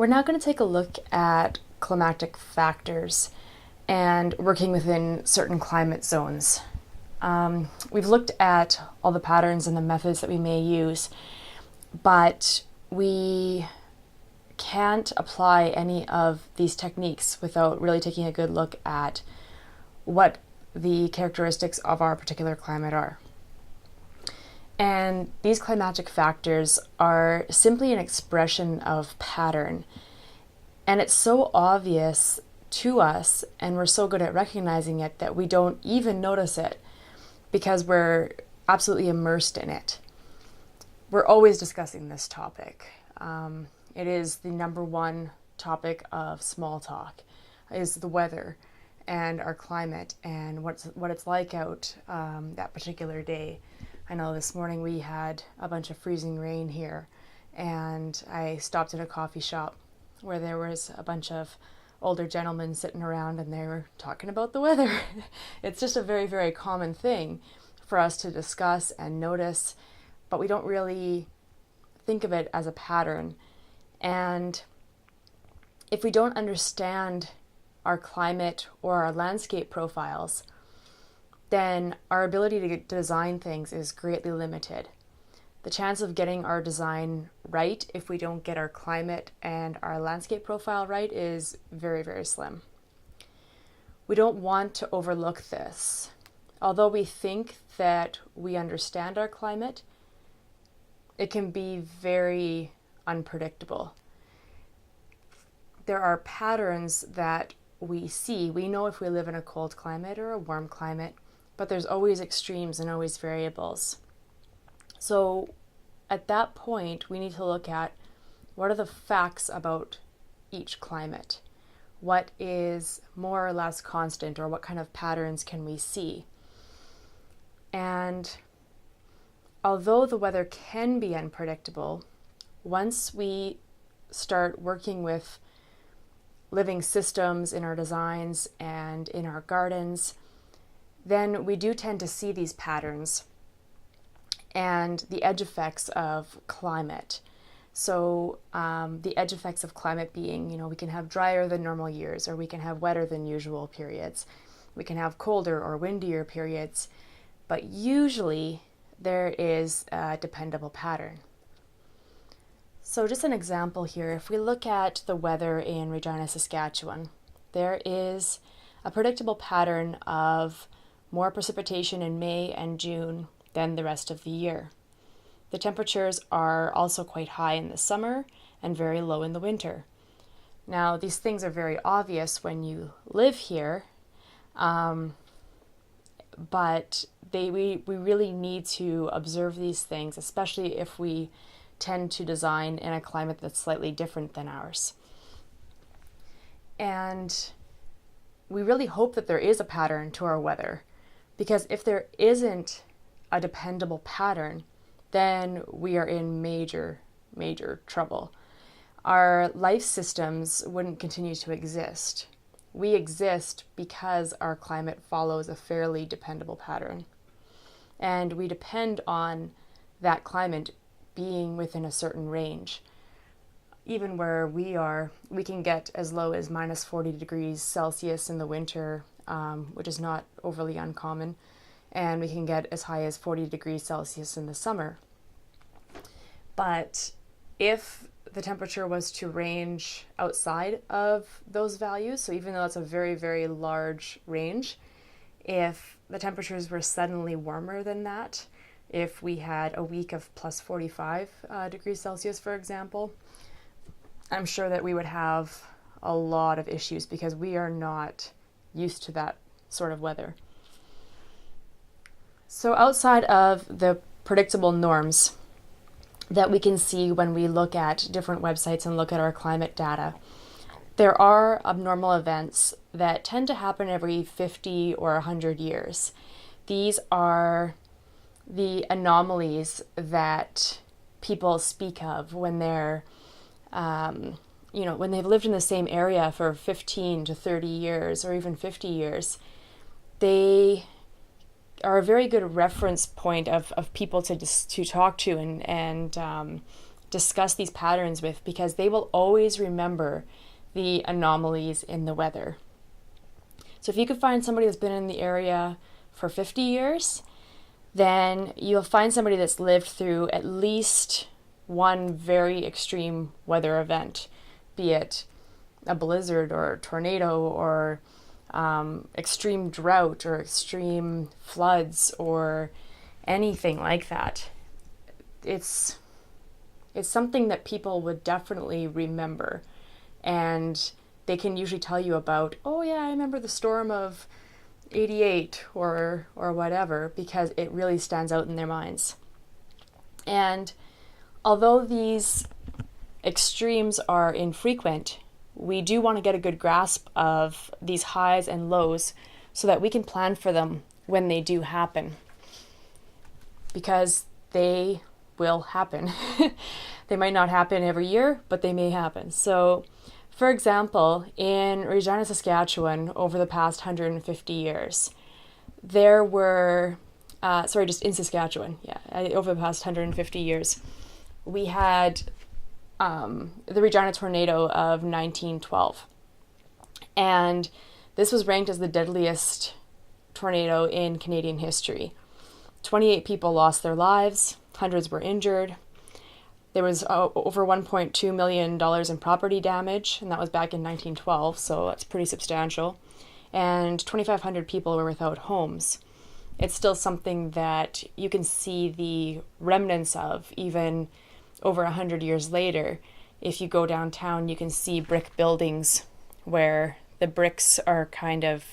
We're now going to take a look at climatic factors and working within certain climate zones. We've looked at all the patterns and the methods that we may use, but we can't apply any of these techniques without really taking a good look at what the characteristics of our particular climate are. And these climatic factors are simply an expression of pattern. And it's so obvious to us, and we're so good at recognizing it, that we don't even notice it because we're absolutely immersed in it. We're always discussing this topic. It is the number one topic of small talk, is the weather and our climate and what it's like out that particular day. I know this morning we had a bunch of freezing rain here, and I stopped at a coffee shop where there was a bunch of older gentlemen sitting around and they were talking about the weather. It's just a very, very common thing for us to discuss and notice, but we don't really think of it as a pattern. And if we don't understand our climate or our landscape profiles, then our ability to design things is greatly limited. The chance of getting our design right if we don't get our climate and our landscape profile right is very, very slim. We don't want to overlook this. Although we think that we understand our climate, it can be very unpredictable. There are patterns that we see. We know if we live in a cold climate or a warm climate, but there's always extremes and always variables. So at that point, we need to look at what are the facts about each climate? What is more or less constant, or what kind of patterns can we see? And although the weather can be unpredictable, once we start working with living systems in our designs and in our gardens, then we do tend to see these patterns and the edge effects of climate. So the edge effects of climate being, we can have drier than normal years, or we can have wetter than usual periods. We can have colder or windier periods, but usually there is a dependable pattern. So just an example here, if we look at the weather in Regina, Saskatchewan, there is a predictable pattern of more precipitation in May and June than the rest of the year. The temperatures are also quite high in the summer and very low in the winter. Now, these things are very obvious when you live here, but we really need to observe these things, especially if we tend to design in a climate that's slightly different than ours. And we really hope that there is a pattern to our weather, because if there isn't a dependable pattern, then we are in major, major trouble. Our life systems wouldn't continue to exist. We exist because our climate follows a fairly dependable pattern. And we depend on that climate being within a certain range. Even where we are, we can get as low as minus 40 degrees Celsius in the winter, which is not overly uncommon, and we can get as high as 40 degrees Celsius in the summer. But if the temperature was to range outside of those values, so even though it's a very, very large range, if the temperatures were suddenly warmer than that, if we had a week of plus 45 degrees Celsius, for example, I'm sure that we would have a lot of issues because we are not used to that sort of weather. So outside of the predictable norms that we can see when we look at different websites and look at our climate data, there are abnormal events that tend to happen every 50 or 100 years. These are the anomalies that people speak of when they're when they've lived in the same area for 15 to 30 years or even 50 years, they are a very good reference point of people to talk to and discuss these patterns with, because they will always remember the anomalies in the weather. So if you could find somebody that's been in the area for 50 years, then you'll find somebody that's lived through at least one very extreme weather event, be it a blizzard or a tornado or extreme drought or extreme floods or anything like that. It's something that people would definitely remember, and they can usually tell you about, oh yeah, I remember the storm of 88 or whatever, because it really stands out in their minds. And although these extremes are infrequent, we do want to get a good grasp of these highs and lows so that we can plan for them when they do happen, because they will happen. They might not happen every year, but they may happen. So, for example, in Regina, Saskatchewan, over the past 150 years, there were, just in Saskatchewan, over the past 150 years, we had the Regina tornado of 1912. And this was ranked as the deadliest tornado in Canadian history. 28 people lost their lives, hundreds were injured. There was over $1.2 million in property damage, and that was back in 1912, so that's pretty substantial. And 2,500 people were without homes. It's still something that you can see the remnants of even over 100 years later. If you go downtown, you can see brick buildings where the bricks are kind of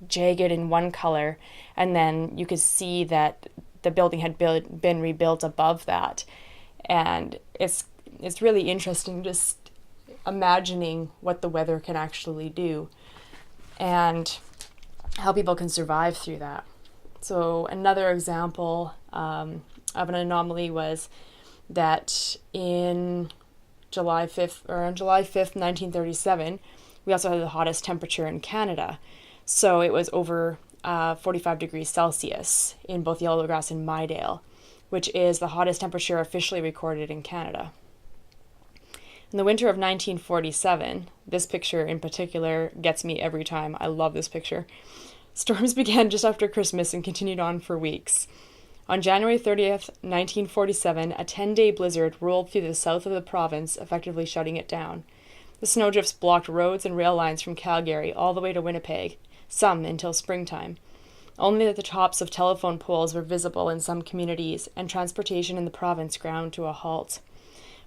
jagged in one color, and then you could see that the building had been rebuilt above that. And it's really interesting just imagining what the weather can actually do and how people can survive through that. So another example of an anomaly was that on July 5th, 1937, we also had the hottest temperature in Canada. So it was over 45 degrees Celsius in both Yellowgrass and Midale, which is the hottest temperature officially recorded in Canada. In the winter of 1947, this picture in particular gets me every time. I love this picture. Storms began just after Christmas and continued on for weeks. On January 30th, 1947, a 10-day blizzard rolled through the south of the province, effectively shutting it down. The snowdrifts blocked roads and rail lines from Calgary all the way to Winnipeg, some until springtime. Only that the tops of telephone poles were visible in some communities, and transportation in the province ground to a halt.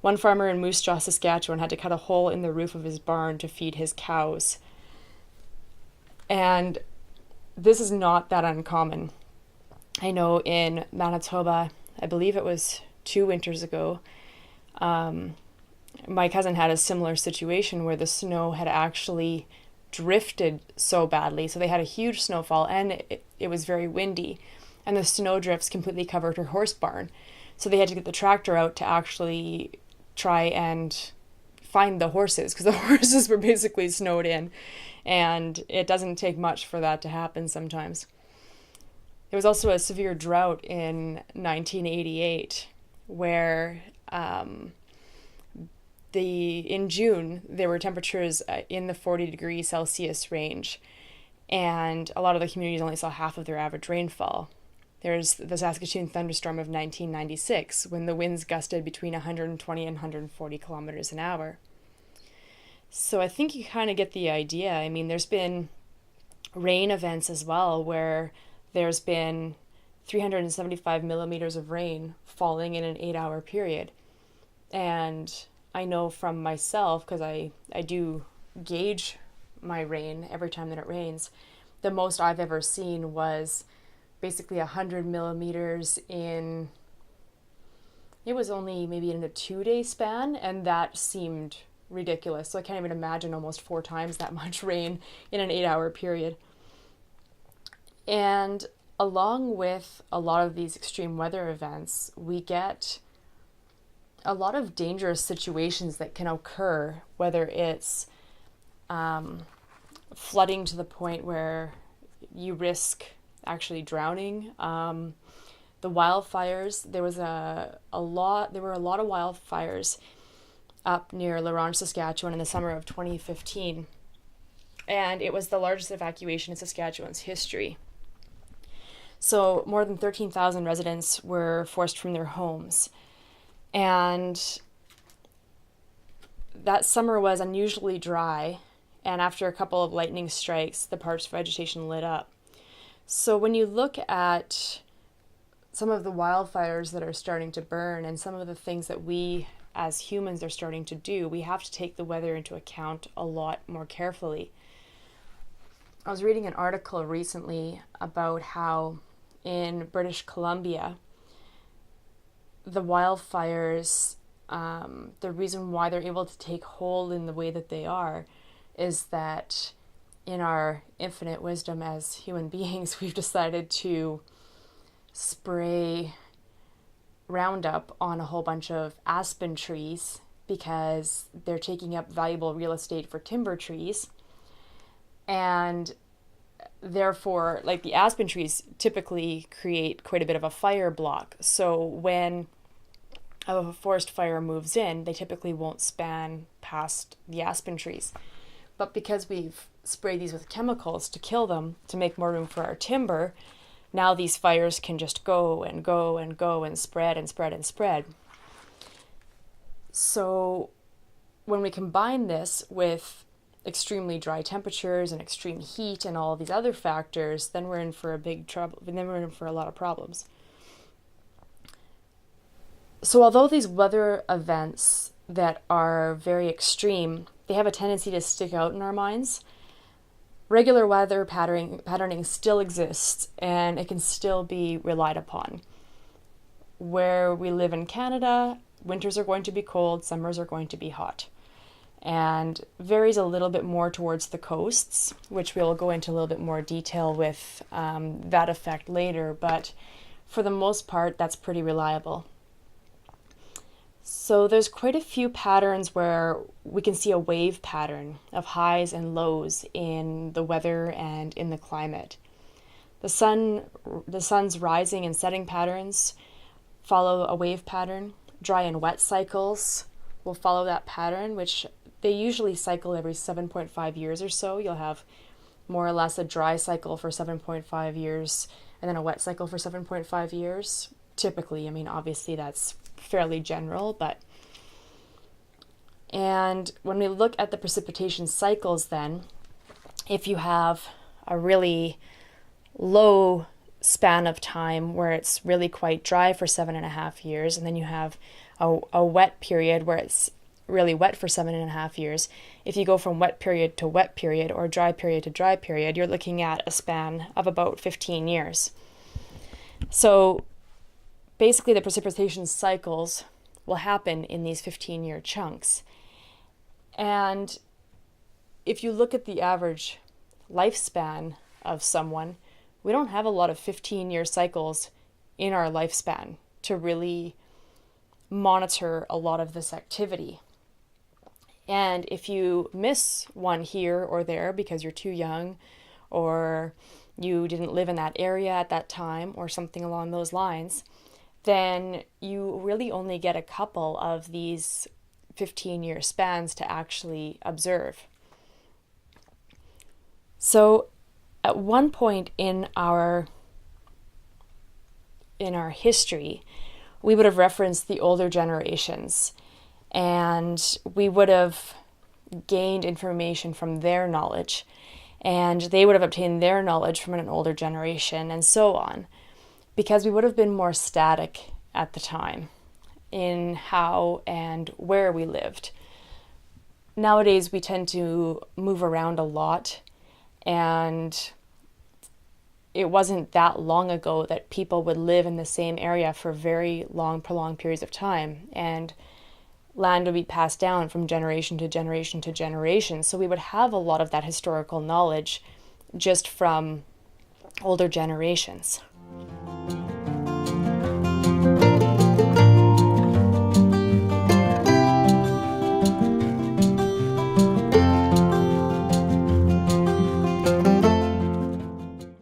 One farmer in Moose Jaw, Saskatchewan, had to cut a hole in the roof of his barn to feed his cows. And this is not that uncommon. I know in Manitoba, I believe it was 2 winters ago, my cousin had a similar situation where the snow had actually drifted so badly. So they had a huge snowfall, and it was very windy, and the snow drifts completely covered her horse barn. So they had to get the tractor out to actually try and find the horses, because the horses were basically snowed in, and it doesn't take much for that to happen sometimes. There was also a severe drought in 1988 where in June, there were temperatures in the 40 degrees Celsius range, and a lot of the communities only saw half of their average rainfall. There's the Saskatoon thunderstorm of 1996, when the winds gusted between 120 and 140 kilometers an hour. So I think you kind of get the idea. I mean, there's been rain events as well, where there's been 375 millimeters of rain falling in an 8-hour period. And I know from myself, because I do gauge my rain every time that it rains, the most I've ever seen was basically 100 millimeters in, it was only maybe in a 2-day span, and that seemed ridiculous. So I can't even imagine almost 4 times that much rain in an 8-hour period. And along with a lot of these extreme weather events, we get a lot of dangerous situations that can occur, whether it's flooding to the point where you risk actually drowning. The wildfires, there were a lot of wildfires up near La Ronge, Saskatchewan in the summer of 2015. And it was the largest evacuation in Saskatchewan's history. So more than 13,000 residents were forced from their homes. And that summer was unusually dry, and after a couple of lightning strikes, the park's vegetation lit up. So when you look at some of the wildfires that are starting to burn and some of the things that we as humans are starting to do, we have to take the weather into account a lot more carefully. I was reading an article recently about how in British Columbia, the wildfires, the reason why they're able to take hold in the way that they are is that in our infinite wisdom as human beings, we've decided to spray Roundup on a whole bunch of aspen trees because they're taking up valuable real estate for timber trees. And therefore, like, the aspen trees typically create quite a bit of a fire block. So when a forest fire moves in, they typically won't span past the aspen trees. But because we've sprayed these with chemicals to kill them, to make more room for our timber, now these fires can just go and go and go and spread and spread and spread. So when we combine this with extremely dry temperatures and extreme heat and all of these other factors, then we're in for a big trouble. Then we're in for a lot of problems. So although these weather events that are very extreme, they have a tendency to stick out in our minds, regular weather patterning still exists, and it can still be relied upon. Where we live in Canada, winters are going to be cold, summers are going to be hot, and varies a little bit more towards the coasts, which we'll go into a little bit more detail with that effect later, but for the most part, that's pretty reliable. So there's quite a few patterns where we can see a wave pattern of highs and lows in the weather and in the climate. The sun's rising and setting patterns follow a wave pattern. Dry and wet cycles will follow that pattern, which they usually cycle every 7.5 years or so. You'll have more or less a dry cycle for 7.5 years and then a wet cycle for 7.5 years. Typically, I mean, obviously that's fairly general, and when we look at the precipitation cycles, then if you have a really low span of time where it's really quite dry for 7.5 years, and then you have a wet period where it's really wet for 7.5 years, if you go from wet period to wet period or dry period to dry period, you're looking at a span of about 15 years. So basically, the precipitation cycles will happen in these 15-year chunks. And if you look at the average lifespan of someone, we don't have a lot of 15-year cycles in our lifespan to really monitor a lot of this activity. And if you miss one here or there because you're too young, or you didn't live in that area at that time, or something along those lines, then you really only get a couple of these 15-year spans to actually observe. So at one point in our history, we would have referenced the older generations, and we would have gained information from their knowledge, and they would have obtained their knowledge from an older generation, and so on, because we would have been more static at the time in how and where we lived. Nowadays, we tend to move around a lot, and it wasn't that long ago that people would live in the same area for very long, prolonged periods of time, and land would be passed down from generation to generation to generation. So we would have a lot of that historical knowledge just from older generations.